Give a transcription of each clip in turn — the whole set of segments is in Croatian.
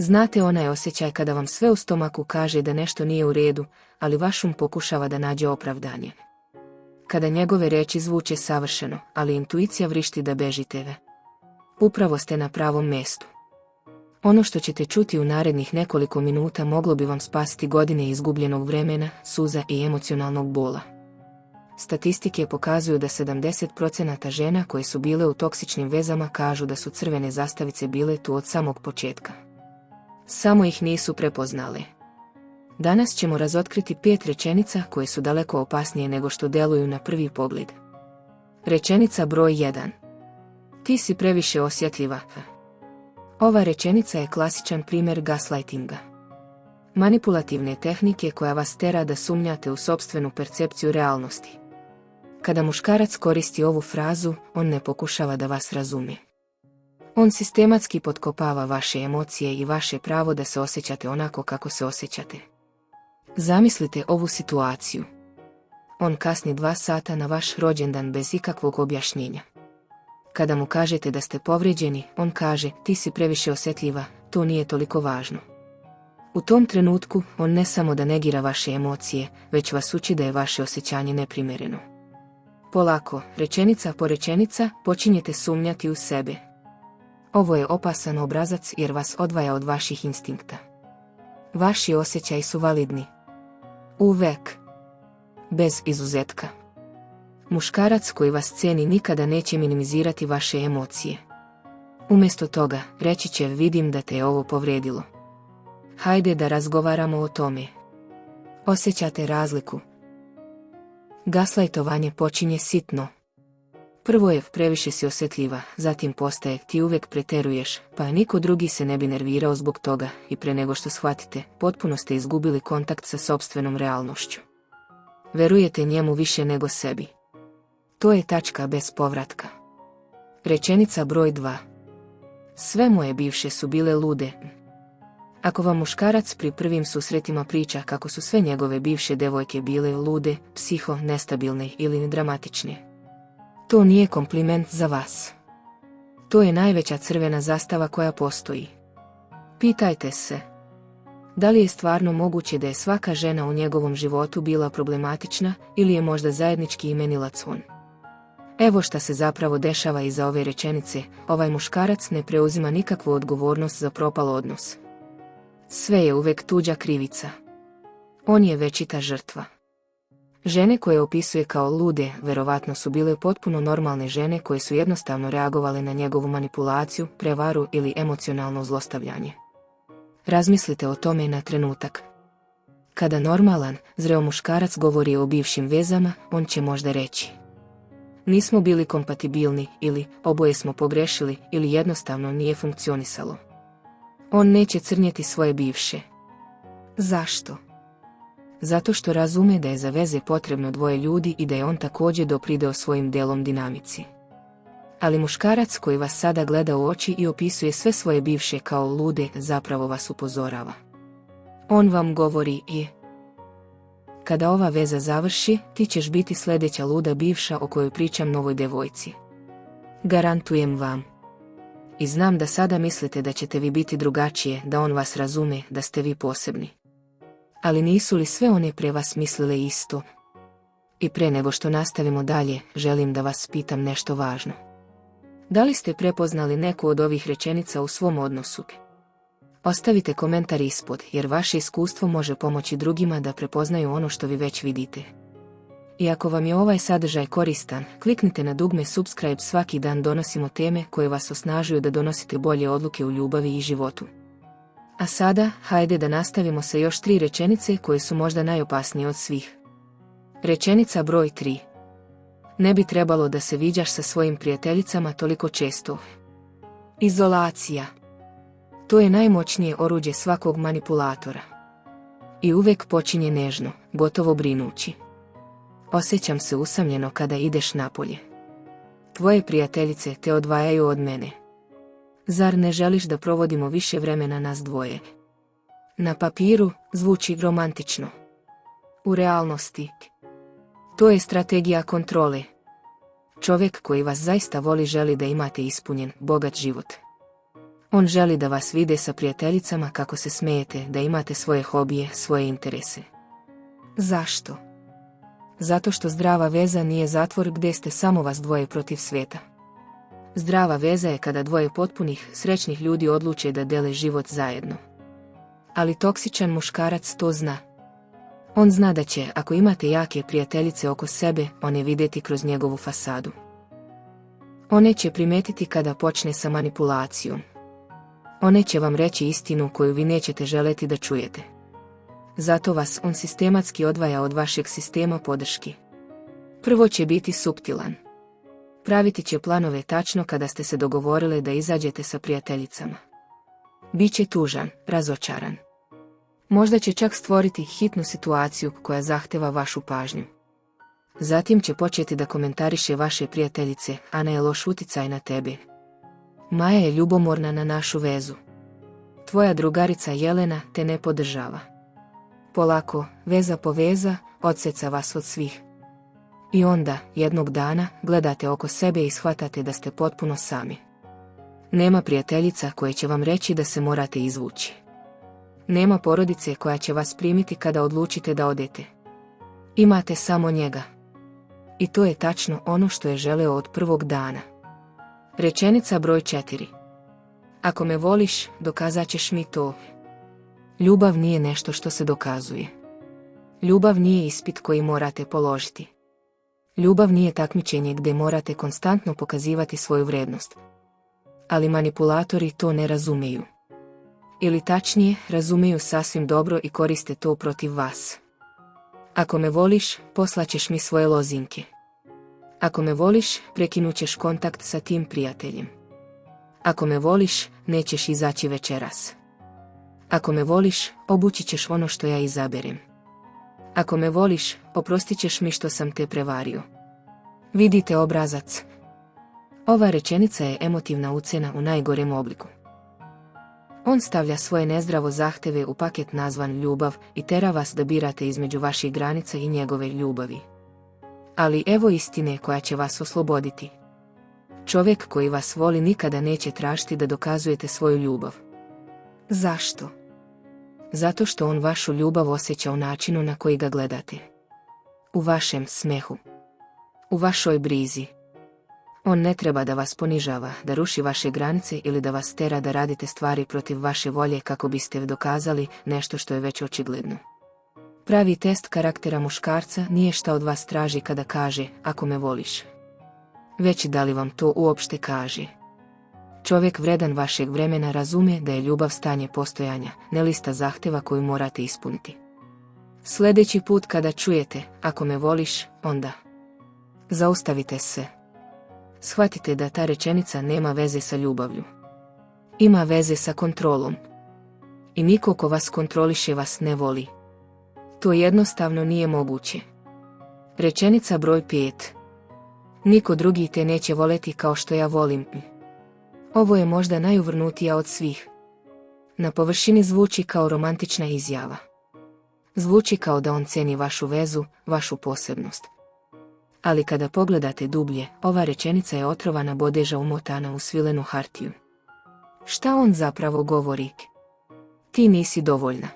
Znate onaj osjećaj kada vam sve u stomaku kaže da nešto nije u redu, ali vaš um pokušava da nađe opravdanje. Kada njegove reči zvuče savršeno, ali intuicija vrišti da bežite. Upravo ste na pravom mjestu. Ono što ćete čuti u narednih nekoliko minuta moglo bi vam spasiti godine izgubljenog vremena, suza i emocionalnog bola. Statistike pokazuju da 70% žena koje su bile u toksičnim vezama kažu da su crvene zastavice bile tu od samog početka. Samo ih nisu prepoznale. Danas ćemo razotkriti 5 rečenica koje su daleko opasnije nego što deluju na prvi pogled. Rečenica broj 1. Ti si previše osjetljiva. Ova rečenica je klasičan primjer gaslightinga. Manipulativne tehnike koja vas tera da sumnjate u sopstvenu percepciju realnosti. Kada muškarac koristi ovu frazu, on ne pokušava da vas razumije. On sistematski potkopava vaše emocije i vaše pravo da se osjećate onako kako se osjećate. Zamislite ovu situaciju. On kasni 2 sata na vaš rođendan bez ikakvog objašnjenja. Kada mu kažete da ste povrijeđeni, on kaže, ti si previše osjetljiva, to nije toliko važno. U tom trenutku, on ne samo da negira vaše emocije, već vas uči da je vaše osjećanje neprimjereno. Polako, rečenica po rečenica, počinjete sumnjati u sebe. Ovo je opasan obrazac jer vas odvaja od vaših instinkta. Vaši osjećaji su validni. Uvek. Bez izuzetka. Muškarac koji vas ceni nikada neće minimizirati vaše emocije. Umjesto toga, reći će, vidim da te je ovo povrijedilo. Hajde da razgovaramo o tome. Osjećate razliku. Gaslajtovanje počinje sitno. Prvo je, previše si osjetljiva, zatim postaje, ti uvijek preteruješ, pa niko drugi se ne bi nervirao zbog toga, i pre nego što shvatite, potpuno ste izgubili kontakt sa sopstvenom realnošću. Verujete njemu više nego sebi. To je tačka bez povratka. Rečenica broj 2. Sve moje bivše su bile lude. Ako vam muškarac pri prvim susretima priča kako su sve njegove bivše devojke bile lude, psiho, nestabilne ili dramatične, to nije kompliment za vas. To je najveća crvena zastava koja postoji. Pitajte se, da li je stvarno moguće da je svaka žena u njegovom životu bila problematična ili je možda zajednički imenilac on. Evo šta se zapravo dešava iza ove rečenice, ovaj muškarac ne preuzima nikakvu odgovornost za propal odnos. Sve je uvek tuđa krivica. On je večita žrtva. Žene koje opisuje kao lude, verovatno su bile potpuno normalne žene koje su jednostavno reagovale na njegovu manipulaciju, prevaru ili emocionalno zlostavljanje. Razmislite o tome na trenutak. Kada normalan, zreo muškarac govori o bivšim vezama, on će možda reći: nismo bili kompatibilni, ili oboje smo pogrešili, ili jednostavno nije funkcionisalo. On neće crnjeti svoje bivše. Zašto? Zato što razume da je za veze potrebno 2 ljudi i da je on također doprideo svojim delom dinamici. Ali muškarac koji vas sada gleda u oči i opisuje sve svoje bivše kao lude, zapravo vas upozorava. On vam govori i: kada ova veza završi, ti ćeš biti sljedeća luda bivša o kojoj pričam novoj devojci. Garantujem vam. I znam da sada mislite da ćete vi biti drugačije, da on vas razume, da ste vi posebni. Ali nisu li sve one pre vas mislile isto? I pre nego što nastavimo dalje, želim da vas pitam nešto važno. Da li ste prepoznali neku od ovih rečenica u svom odnosu? Ostavite komentar ispod, jer vaše iskustvo može pomoći drugima da prepoznaju ono što vi već vidite. I ako vam je ovaj sadržaj koristan, kliknite na dugme subscribe, svaki dan donosimo teme koje vas osnažuju da donosite bolje odluke u ljubavi i životu. A sada, hajde da nastavimo sa još 3 rečenice koje su možda najopasnije od svih. Rečenica broj 3. Ne bi trebalo da se viđaš sa svojim prijateljicama toliko često. Izolacija. To je najmoćnije oruđe svakog manipulatora. I uvek počinje nežno, gotovo brinući. Osjećam se usamljeno kada ideš napolje. Tvoje prijateljice te odvajaju od mene. Zar ne želiš da provodimo više vremena nas dvoje? Na papiru zvuči romantično. U realnosti, to je strategija kontrole. Čovjek koji vas zaista voli želi da imate ispunjen, bogat život. On želi da vas vide sa prijateljicama kako se smijete, da imate svoje hobije, svoje interese. Zašto? Zato što zdrava veza nije zatvor gdje ste samo vas dvoje protiv svijeta. Zdrava veza je kada dvoje potpunih, srećnih ljudi odluče da dele život zajedno. Ali toksičan muškarac to zna. On zna da će, ako imate jake prijateljice oko sebe, one vidjeti kroz njegovu fasadu. One će primetiti kada počne sa manipulacijom. One će vam reći istinu koju vi nećete želeti da čujete. Zato vas on sistematski odvaja od vašeg sistema podrški. Prvo će biti suptilan. Praviti će planove tačno kada ste se dogovorile da izađete sa prijateljicama. Biće tužan, razočaran. Možda će čak stvoriti hitnu situaciju koja zahteva vašu pažnju. Zatim će početi da komentariše vaše prijateljice, Ana je loš uticaj na tebe. Maja je ljubomorna na našu vezu. Tvoja drugarica Jelena te ne podržava. Polako, veza po veza, odseca vas od svih. I onda, jednog dana, gledate oko sebe i shvatate da ste potpuno sami. Nema prijateljica koje će vam reći da se morate izvući. Nema porodice koja će vas primiti kada odlučite da odete. Imate samo njega. I to je tačno ono što je želeo od prvog dana. Rečenica broj 4. Ako me voliš, dokazat ćeš mi to. Ljubav nije nešto što se dokazuje. Ljubav nije ispit koji morate položiti. Ljubav nije takmičenje gdje morate konstantno pokazivati svoju vrijednost. Ali manipulatori to ne razumiju. Ili tačnije, razumiju sasvim dobro i koriste to protiv vas. Ako me voliš, poslaćeš mi svoje lozinke. Ako me voliš, prekinut ćeš kontakt sa tim prijateljem. Ako me voliš, nećeš izaći večeras. Ako me voliš, obući ćeš ono što ja izaberem. Ako me voliš, oprostit ćeš mi što sam te prevario. Vidite obrazac. Ova rečenica je emotivna ucjena u najgorem obliku. On stavlja svoje nezdravo zahteve u paket nazvan ljubav i tera vas da birate između vaših granica i njegove ljubavi. Ali evo istine koja će vas osloboditi. Čovjek koji vas voli nikada neće tražiti da dokazujete svoju ljubav. Zašto? Zato što on vašu ljubav osjeća u načinu na koji ga gledate. U vašem smehu. U vašoj brizi. On ne treba da vas ponižava, da ruši vaše granice ili da vas tera da radite stvari protiv vaše volje kako biste dokazali nešto što je već očigledno. Pravi test karaktera muškarca nije šta od vas traži kada kaže, ako me voliš. Već da li vam to uopšte kaže. Čovjek vredan vašeg vremena razume da je ljubav stanje postojanja, ne lista zahtjeva koju morate ispuniti. Sljedeći put kada čujete, ako me voliš, onda zaustavite se. Shvatite da ta rečenica nema veze sa ljubavlju. Ima veze sa kontrolom. I niko ko vas kontroliše vas ne voli. To jednostavno nije moguće. Rečenica broj 5. Niko drugi te neće voleti kao što ja volim. Ovo je možda najuvrnutija od svih. Na površini zvuči kao romantična izjava. Zvuči kao da on ceni vašu vezu, vašu posebnost. Ali kada pogledate dublje, ova rečenica je otrovana bodeža umotana u svilenu hartiju. Šta on zapravo govori? Ti nisi dovoljna.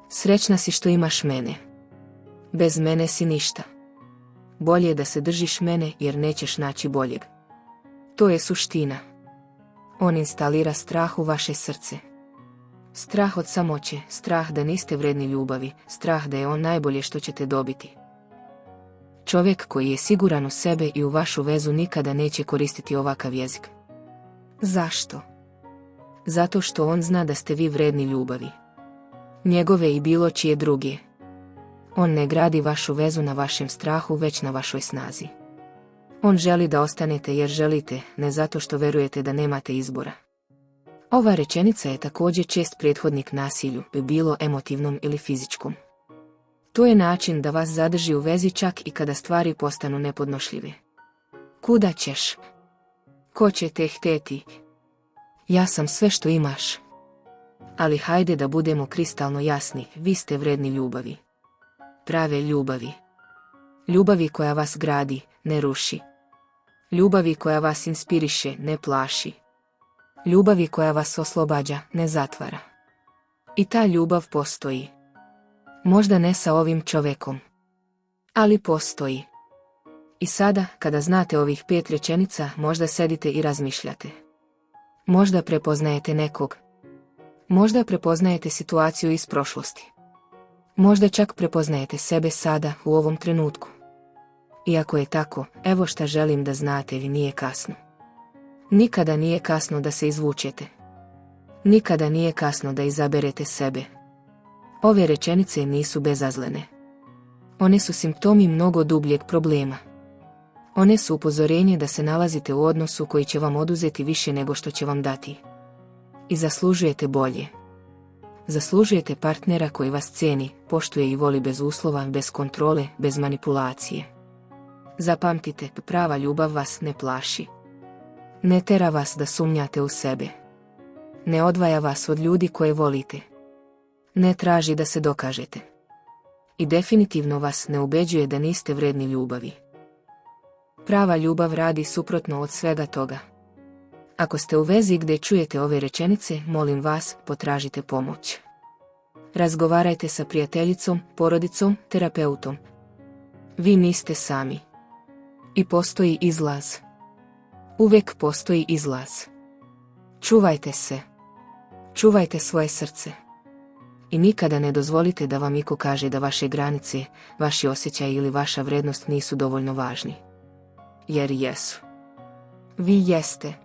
Srećna si što imaš mene. Bez mene si ništa. Bolje je da se držiš mene jer nećeš naći boljeg. To je suština. On instalira strah u vaše srce. Strah od samoće, strah da niste vredni ljubavi, strah da je on najbolje što ćete dobiti. Čovjek koji je siguran u sebe i u vašu vezu nikada neće koristiti ovakav jezik. Zašto? Zato što on zna da ste vi vredni ljubavi. Njegove i bilo čije druge. On ne gradi vašu vezu na vašem strahu, već na vašoj snazi. On želi da ostanete jer želite, ne zato što verujete da nemate izbora. Ova rečenica je također čest prethodnik nasilju, bilo emotivnom ili fizičkom. To je način da vas zadrži u vezi čak i kada stvari postanu nepodnošljive. Kuda ćeš? Ko će te hteti? Ja sam sve što imaš. Ali hajde da budemo kristalno jasni, vi ste vredni ljubavi. Prave ljubavi. Ljubavi koja vas gradi, ne ruši. Ljubavi koja vas inspiriše, ne plaši. Ljubavi koja vas oslobađa, ne zatvara. I ta ljubav postoji. Možda ne sa ovim čovekom. Ali postoji. I sada, kada znate ovih 5 rečenica, možda sedite i razmišljate. Možda prepoznajete nekog. Možda prepoznajete situaciju iz prošlosti. Možda čak prepoznajete sebe sada, u ovom trenutku. Iako je tako, evo šta želim da znate, vi nije kasno. Nikada nije kasno da se izvučete. Nikada nije kasno da izaberete sebe. Ove rečenice nisu bezazlene. One su simptomi mnogo dubljeg problema. One su upozorenje da se nalazite u odnosu koji će vam oduzeti više nego što će vam dati. I zaslužujete bolje. Zaslužujete partnera koji vas cijeni, poštuje i voli bez uslova, bez kontrole, bez manipulacije. Zapamtite, prava ljubav vas ne plaši. Ne tera vas da sumnjate u sebe. Ne odvaja vas od ljudi koje volite. Ne traži da se dokažete. I definitivno vas ne ubeđuje da niste vredni ljubavi. Prava ljubav radi suprotno od svega toga. Ako ste u vezi gdje čujete ove rečenice, molim vas, potražite pomoć. Razgovarajte sa prijateljicom, porodicom, terapeutom. Vi niste sami. I postoji izlaz. Uvijek postoji izlaz. Čuvajte se. Čuvajte svoje srce. I nikada ne dozvolite da vam iko kaže da vaše granice, vaši osjećaji ili vaša vrednost nisu dovoljno važni. Jer jesu. Vi jeste.